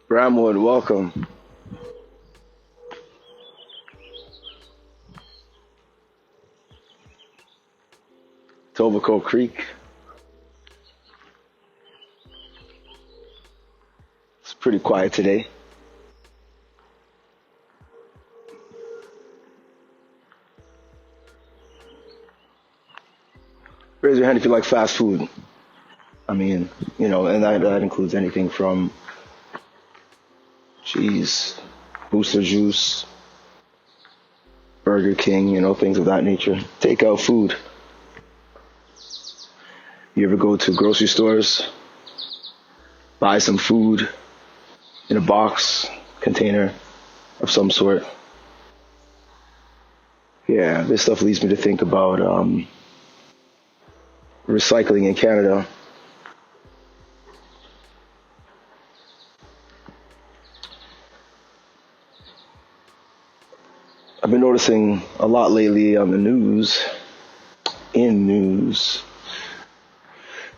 Bramwood, welcome. Tobaco Creek. It's pretty quiet today. Raise your hand if you like fast food. I mean, and that includes anything from cheese, Booster Juice, Burger King, things of that nature. Takeout food. You ever go to grocery stores, buy some food in a box, container of some sort? Yeah, this stuff leads me to think about recycling in Canada. I've been noticing a lot lately on the news,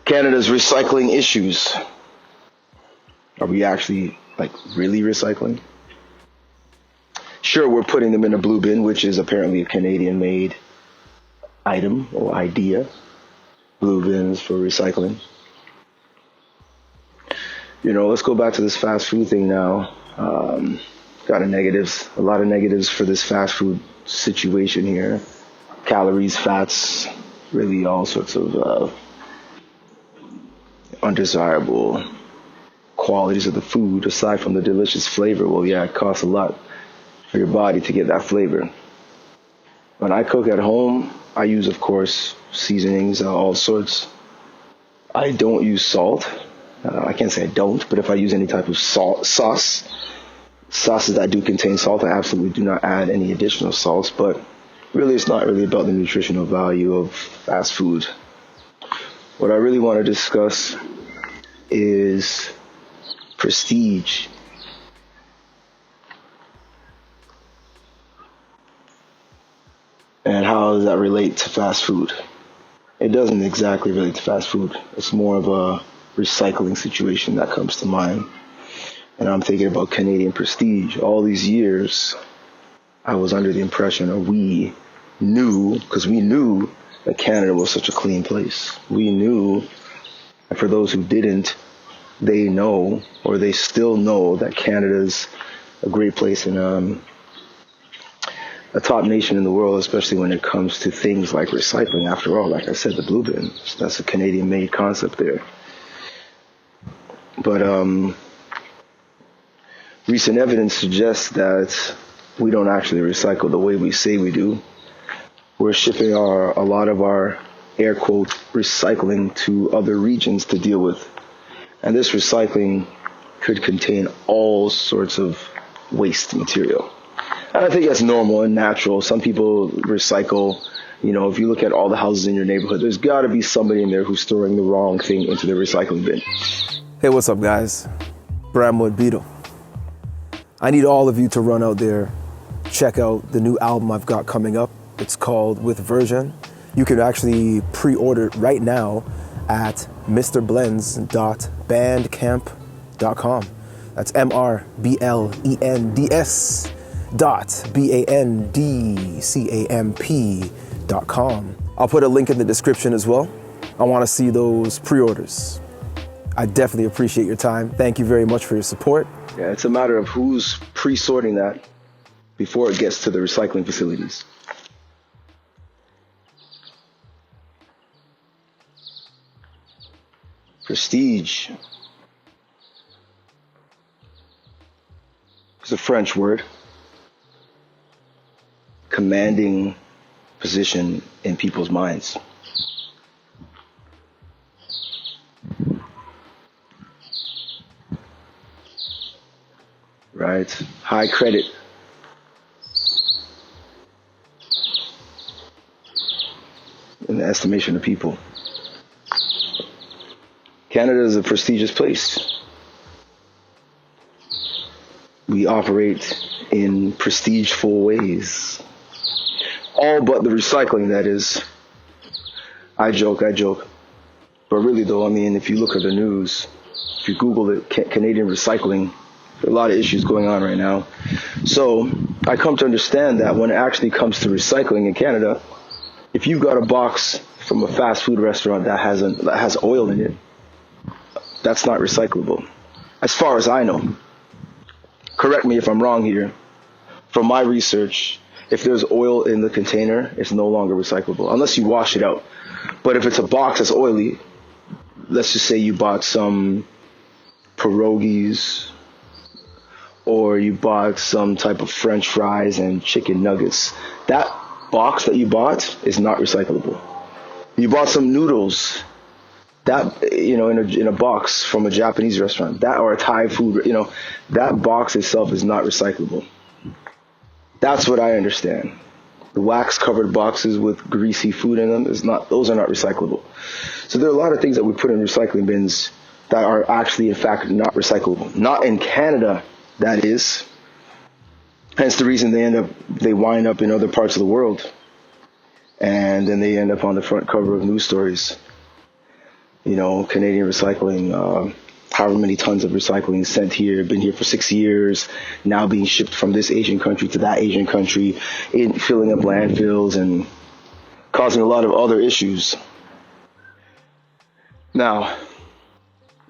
Canada's recycling issues. Are we actually, really recycling? Sure, we're putting them in a blue bin, which is apparently a Canadian-made item or idea. Blue bins for recycling. Let's go back to this fast food thing now. A lot of negatives for this fast food situation here. Calories, fats, really all sorts of undesirable qualities of the food aside from the delicious flavor. Well, yeah, it costs a lot for your body to get that flavor. When I cook at home, I use, of course, seasonings, all sorts. I don't use salt. I can't say I don't, but if I use any type of sauces that do contain salt, I absolutely do not add any additional salts. But really, it's not really about the nutritional value of fast food. What I really want to discuss is prestige. And how does that relate to fast food? It doesn't exactly relate to fast food. It's more of a recycling situation that comes to mind. And I'm thinking about Canadian prestige. All these years, I was under the impression, or we knew that Canada was such a clean place. We knew, and for those who didn't, they know, or they still know, that Canada's a great place and a top nation in the world, especially when it comes to things like recycling. After all, like I said, the blue bin, that's a Canadian-made concept there. But recent evidence suggests that we don't actually recycle the way we say we do. We're shipping a lot of our, air quote, recycling to other regions to deal with. And this recycling could contain all sorts of waste material. And I think that's normal and natural. Some people recycle, if you look at all the houses in your neighborhood, there's got to be somebody in there who's throwing the wrong thing into the recycling bin. Hey, what's up, guys? Bramwood Beetle. I need all of you to run out there, check out the new album I've got coming up. It's called With Version. You can actually pre-order it right now at mrblends.bandcamp.com. That's MRBLENDS.BANDCAMP.com. I'll put a link in the description as well. I want to see those pre-orders. I definitely appreciate your time. Thank you very much for your support. Yeah, it's a matter of who's pre-sorting that before it gets to the recycling facilities. Prestige is a French word. Commanding position in people's minds. Right? High credit. In the estimation of people. Canada is a prestigious place. We operate in prestigeful ways. All but the recycling, that is. I joke. But really though, if you look at the news, if you Google it, Canadian recycling, There are a lot of issues going on right now. So I come to understand that when it actually comes to recycling in Canada, if you've got a box from a fast food restaurant that has oil in it, that's not recyclable, as far as I know. Correct me if I'm wrong here. From my research, if there's oil in the container, it's no longer recyclable, unless you wash it out. But if it's a box that's oily, let's just say you bought some pierogies, or you bought some type of French fries and chicken nuggets, that box that you bought is not recyclable. You bought some noodles, that, in a box from a Japanese restaurant, that, or a Thai food, that box itself is not recyclable. That's what I understand. The wax covered boxes with greasy food in them, those are not recyclable. So there are a lot of things that we put in recycling bins that are actually, in fact, not recyclable. Not in Canada, that is. Hence the reason they wind up in other parts of the world. And then they end up on the front cover of news stories. Canadian recycling, however many tons of recycling sent here, been here for 6 years, now being shipped from this Asian country to that Asian country, filling up landfills and causing a lot of other issues. Now,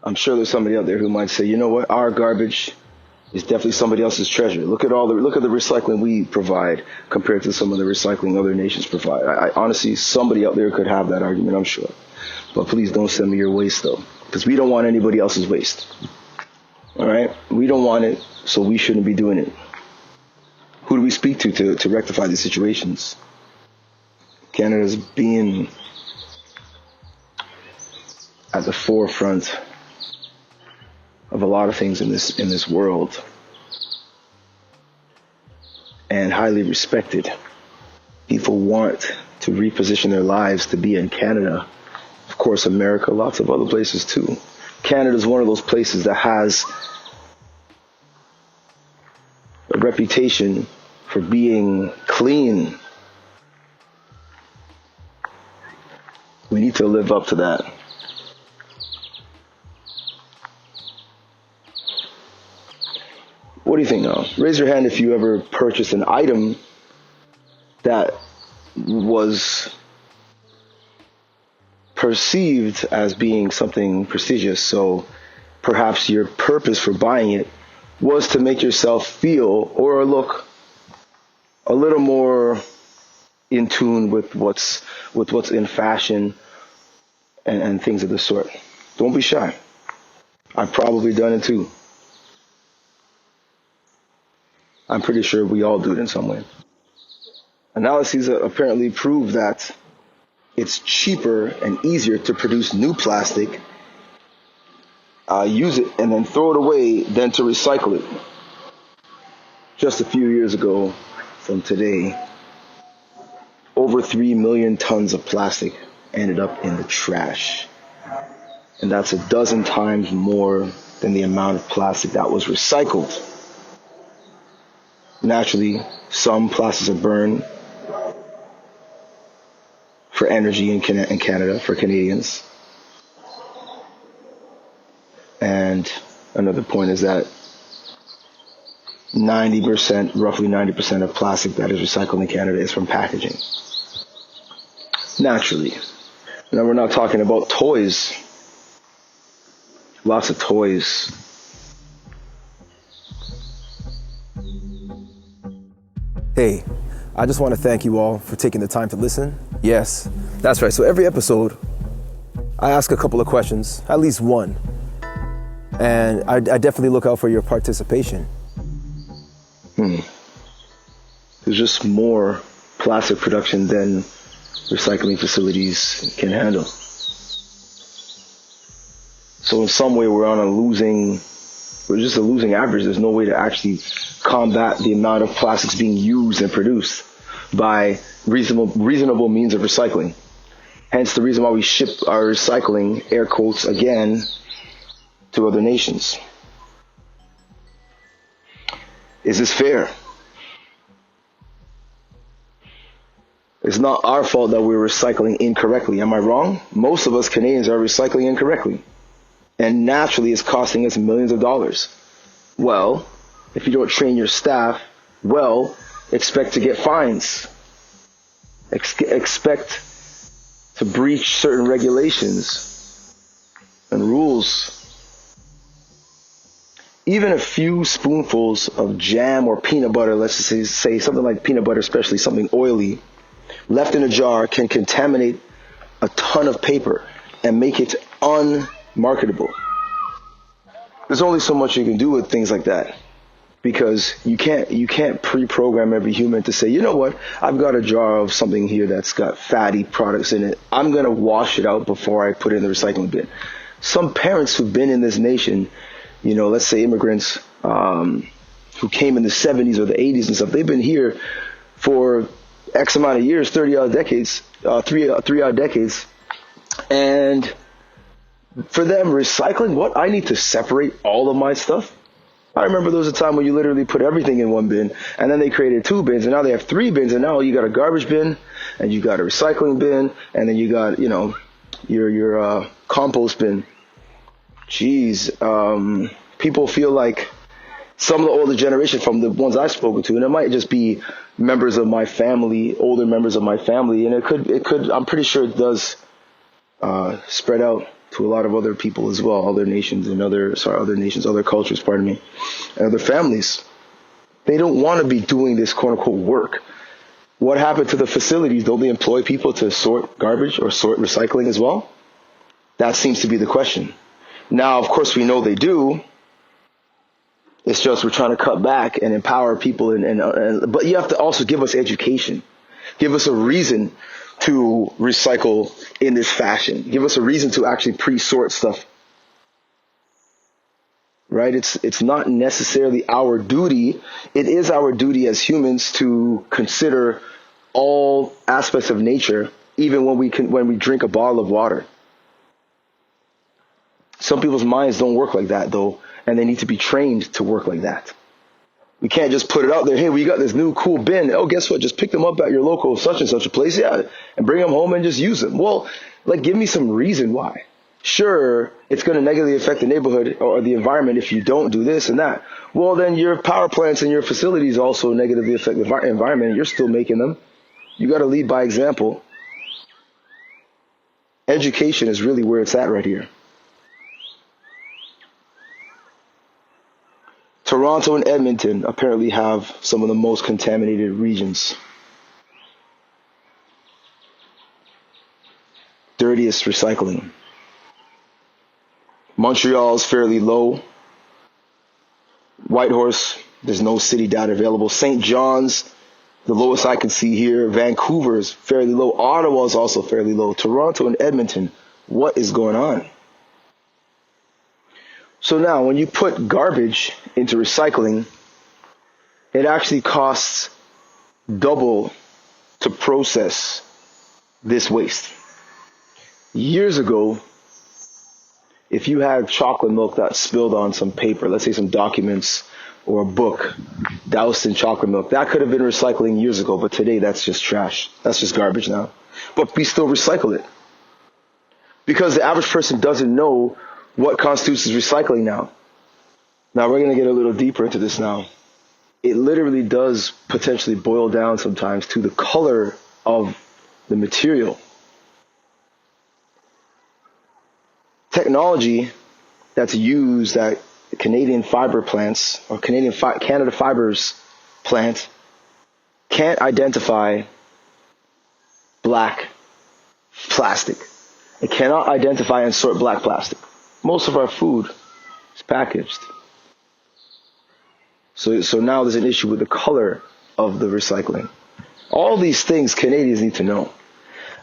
I'm sure there's somebody out there who might say, you know what, our garbage is definitely somebody else's treasure. Look at the recycling we provide compared to some of the recycling other nations provide. I honestly, somebody out there could have that argument, I'm sure. But please don't send me your waste, though, because we don't want anybody else's waste. All right? We don't want it, so we shouldn't be doing it. Who do we speak to rectify these situations? Canada's being at the forefront of a lot of things in this world, and highly respected. People want to reposition their lives to be in Canada. Of course, America, lots of other places too. Canada is one of those places that has a reputation for being clean. We need to live up to that. What do you think now? Raise your hand if you ever purchased an item that was perceived as being something prestigious. So perhaps your purpose for buying it was to make yourself feel or look a little more in tune with what's in fashion and things of the sort. Don't be shy. I've probably done it too. I'm pretty sure we all do it in some way. Analyses apparently prove that it's cheaper and easier to produce new plastic, use it, and then throw it away than to recycle it. Just a few years ago from today, over 3 million tons of plastic ended up in the trash. And that's 12 times more than the amount of plastic that was recycled. Naturally, some plastics are burned for energy in Canada, for Canadians. And another point is that roughly 90% of plastic that is recycled in Canada is from packaging. Naturally. Now, we're not talking about toys. Lots of toys. Hey, I just want to thank you all for taking the time to listen. Yes, that's right. So every episode, I ask a couple of questions, at least one. And I definitely look out for your participation. There's just more plastic production than recycling facilities can handle. So in some way we're just a losing average. There's no way to actually combat the amount of plastics being used and produced by reasonable means of recycling. Hence the reason why we ship our recycling, air quotes again, to other nations. Is this fair? It's not our fault that we're recycling incorrectly. Am I wrong? Most of us Canadians are recycling incorrectly. And naturally it's costing us millions of dollars. well, if you don't train your staff well, expect to get fines. Expect to breach certain regulations and rules. Even a few spoonfuls of jam or peanut butter, let's just say something like peanut butter, especially something oily, left in a jar can contaminate a ton of paper and make it unmarketable. There's only so much you can do with things like that, because you can't pre-program every human to say, you know what, I've got a jar of something here that's got fatty products in it. I'm going to wash it out before I put it in the recycling bin. Some parents who've been in this nation, let's say immigrants who came in the 70s or the 80s and stuff, they've been here for X amount of years, 30-odd decades, three-odd decades. And for them, recycling, what? I need to separate all of my stuff? I remember there was a time when you literally put everything in one bin, and then they created 2 bins, and now they have 3 bins, and now you got a garbage bin, and you got a recycling bin, and then you got, your compost bin. Jeez, people feel like some of the older generation, from the ones I've spoken to, and it might just be members of my family, older members of my family, and it could, I'm pretty sure it does spread out to a lot of other people as well, other cultures, and other families. They don't want to be doing this quote unquote work. What happened to the facilities? Don't they employ people to sort garbage or sort recycling as well? That seems to be the question. Now, of course, we know they do. It's just we're trying to cut back and empower people, but you have to also give us education. Give us a reason to recycle in this fashion. Give us a reason to actually pre-sort stuff. Right? It's not necessarily our duty. It is our duty as humans to consider all aspects of nature, even when we drink a bottle of water. Some people's minds don't work like that, though, and they need to be trained to work like that. We can't just put it out there. Hey, we got this new cool bin. Oh, guess what? Just pick them up at your local such and such a place. Yeah. And bring them home and just use them. Well, give me some reason why. Sure, it's going to negatively affect the neighborhood or the environment if you don't do this and that. Well, then your power plants and your facilities also negatively affect the environment, and you're still making them. You got to lead by example. Education is really where it's at right here. Toronto and Edmonton apparently have some of the most contaminated regions. Dirtiest recycling. Montreal is fairly low. Whitehorse, there's no city data available. St. John's, the lowest I can see here. Vancouver is fairly low. Ottawa is also fairly low. Toronto and Edmonton, what is going on? So now, when you put garbage into recycling, it actually costs double to process this waste. Years ago, if you had chocolate milk that spilled on some paper, let's say some documents or a book doused in chocolate milk, that could have been recycling years ago, but today that's just trash. That's just garbage now. But we still recycle it, because the average person doesn't know what constitutes as recycling now. Now, we're going to get a little deeper into this now. It literally does potentially boil down sometimes to the color of the material. Technology that's used at Canadian fiber plants or Canada Fibers plant can't identify black plastic. It cannot identify and sort black plastic. Most of our food is packaged. So now there's an issue with the color of the recycling. All these things Canadians need to know.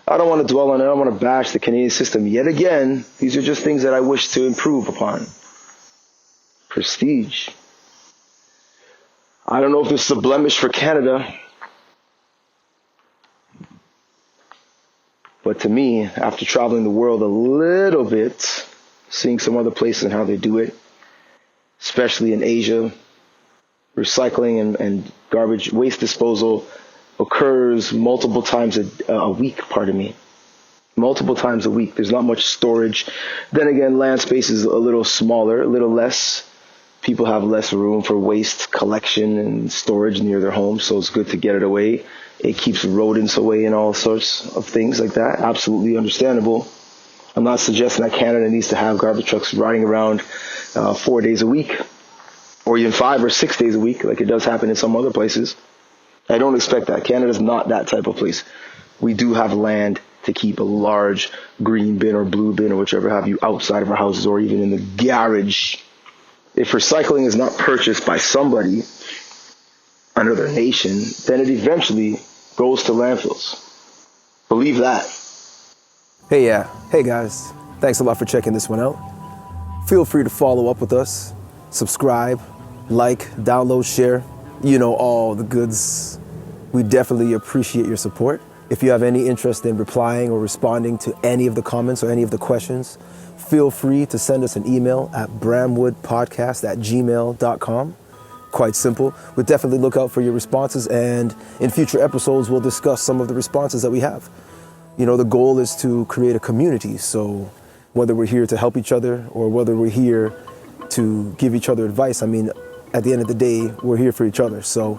I don't want to dwell on it. I don't want to bash the Canadian system yet again. These are just things that I wish to improve upon. Prestige. I don't know if this is a blemish for Canada, but to me, after traveling the world a little bit, seeing some other places and how they do it, especially in Asia, recycling and garbage waste disposal occurs multiple times a week, pardon me. Multiple times a week. There's not much storage. Then again, land space is a little smaller, a little less people have less room for waste collection and storage near their homes, so it's good to get it away. It keeps rodents away and all sorts of things like that. Absolutely understandable. I'm not suggesting that Canada needs to have garbage trucks riding around 4 days a week, or even 5 or 6 days a week, like it does happen in some other places. I don't expect that. Canada's not that type of place. We do have land to keep a large green bin or blue bin or whichever have you outside of our houses or even in the garage. If recycling is not purchased by somebody, another nation, then it eventually goes to landfills. Believe that. Hey guys, thanks a lot for checking this one out. Feel free to follow up with us, subscribe, like, download, share, all the goods. We definitely appreciate your support. If you have any interest in replying or responding to any of the comments or any of the questions, feel free to send us an email at bramwoodpodcast@gmail.com. Quite simple. We'll definitely look out for your responses, and in future episodes, we'll discuss some of the responses that we have. The goal is to create a community, so whether we're here to help each other or whether we're here to give each other advice, at the end of the day, we're here for each other. So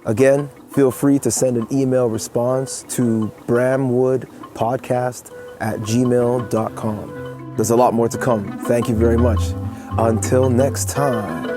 again, feel free to send an email response to bramwoodpodcast@gmail.com. There's a lot more to come. Thank you very much. Until next time.